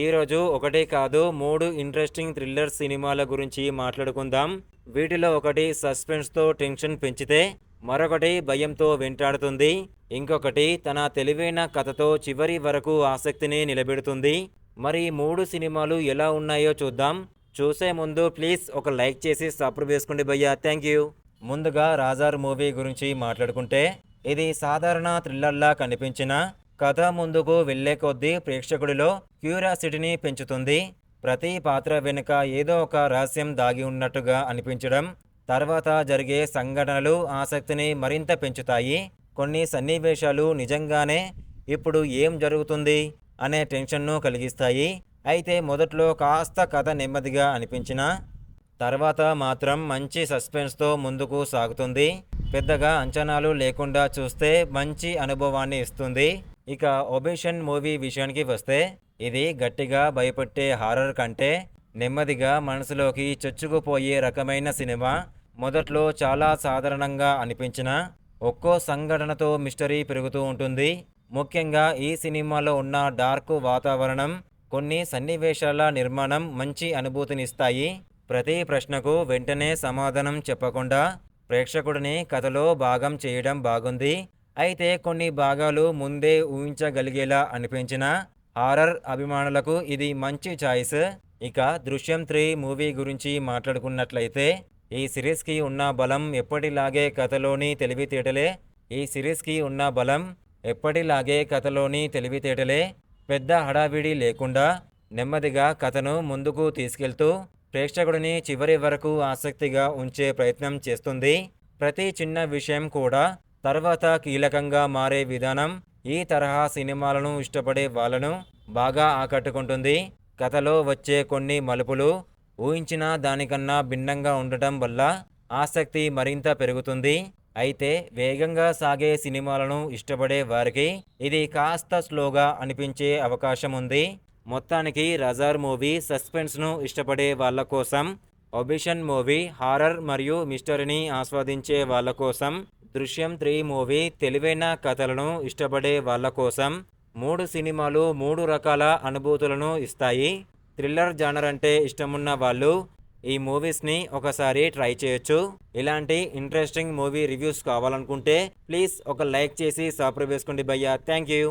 ఈరోజు ఒకటి కాదు 3 ఇంట్రెస్టింగ్ థ్రిల్లర్ సినిమాల గురించి మాట్లాడుకుందాం. వీటిలో ఒకటి సస్పెన్స్తో టెన్షన్ పెంచితే, మరొకటి భయంతో వెంటాడుతుంది, ఇంకొకటి తన తెలివైన కథతో చివరి వరకు ఆసక్తిని నిలబెడుతుంది. మరి 3 సినిమాలు ఎలా ఉన్నాయో చూద్దాం. చూసే ముందు ప్లీజ్ ఒక లైక్ చేసి సబ్స్క్రైబ్ చేసుకోండి భయ్యా, థ్యాంక్ యూ. ముందుగా రాజార్ మూవీ గురించి మాట్లాడుకుంటే, ఇది సాధారణ థ్రిల్లర్లా కనిపించిన కథ ముందుకు వెళ్లే కొద్దీ ప్రేక్షకుడిలో క్యూరియాసిటీని పెంచుతుంది. ప్రతి పాత్ర వెనుక ఏదో ఒక రహస్యం దాగి ఉన్నట్టుగా అనిపించడం, తర్వాత జరిగే సంఘటనలు ఆసక్తిని మరింత పెంచుతాయి. కొన్ని సన్నివేశాలు నిజంగానే ఇప్పుడు ఏం జరుగుతుంది అనే టెన్షన్ను కలిగిస్తాయి. అయితే మొదట్లో కాస్త కథ నెమ్మదిగా అనిపించినా తర్వాత మాత్రం మంచి సస్పెన్స్తో ముందుకు సాగుతుంది. పెద్దగా అంచనాలు లేకుండా చూస్తే మంచి అనుభవాన్ని ఇస్తుంది. ఇక ఒబిషన్ మూవీ విషయానికి వస్తే, ఇది గట్టిగా భయపెట్టే హారర్ కంటే నెమ్మదిగా మనసులోకి చొచ్చుకుపోయే రకమైన సినిమా. మొదట్లో చాలా సాధారణంగా అనిపించినా ఒక్కో సంఘటనతో మిస్టరీ పెరుగుతూ ఉంటుంది. ముఖ్యంగా ఈ సినిమాలో ఉన్న డార్క్ వాతావరణం, కొన్ని సన్నివేశాల నిర్మాణం మంచి అనుభూతినిస్తాయి. ప్రతి ప్రశ్నకు వెంటనే సమాధానం చెప్పకుండా ప్రేక్షకుడిని కథలో భాగం చేయడం బాగుంది. అయితే కొన్ని భాగాలు ముందే ఊహించగలిగేలా అనిపించిన హారర్ అభిమానులకు ఇది మంచి చాయిస్. ఇక దృశ్యం 3 మూవీ గురించి మాట్లాడుకున్నట్లయితే, ఈ సిరీస్కి ఉన్న బలం ఎప్పటిలాగే కథలోని తెలివితేటలే. పెద్ద హడావిడి లేకుండా నెమ్మదిగా కథను ముందుకు తీసుకెళ్తూ ప్రేక్షకుడిని చివరి వరకు ఆసక్తిగా ఉంచే ప్రయత్నం చేస్తుంది. ప్రతి చిన్న విషయం కూడా తర్వాత కీలకంగా మారే విధానం ఈ తరహా సినిమాలను ఇష్టపడే వాళ్ళను బాగా ఆకట్టుకుంటుంది. కథలో వచ్చే కొన్ని మలుపులు ఊహించిన దానికన్నా భిన్నంగా ఉండటం వల్ల ఆసక్తి మరింత పెరుగుతుంది. అయితే వేగంగా సాగే సినిమాలను ఇష్టపడే వారికి ఇది కాస్త స్లోగా అనిపించే అవకాశం ఉంది. మొత్తానికి రజార్ మూవీ సస్పెన్స్ను ఇష్టపడే వాళ్ళ కోసం, ఒబిషన్ మూవీ హారర్ మరియు మిస్టరీని ఆస్వాదించే వాళ్ళ కోసం, దృశ్యం 3 మూవీ తెలివైన కథలను ఇష్టపడే వాళ్ళ కోసం 3 సినిమాలు 3 రకాల అనుభూతులను ఇస్తాయి. థ్రిల్లర్ జానర్ అంటే ఇష్టమున్న వాళ్ళు ఈ మూవీస్ని ఒకసారి ట్రై చేయొచ్చు. ఇలాంటి ఇంట్రెస్టింగ్ మూవీ రివ్యూస్ కావాలనుకుంటే ప్లీజ్ ఒక లైక్ చేసి సబ్స్క్రైబ్ చేసుకోండి భయ్యా, థ్యాంక్ యూ.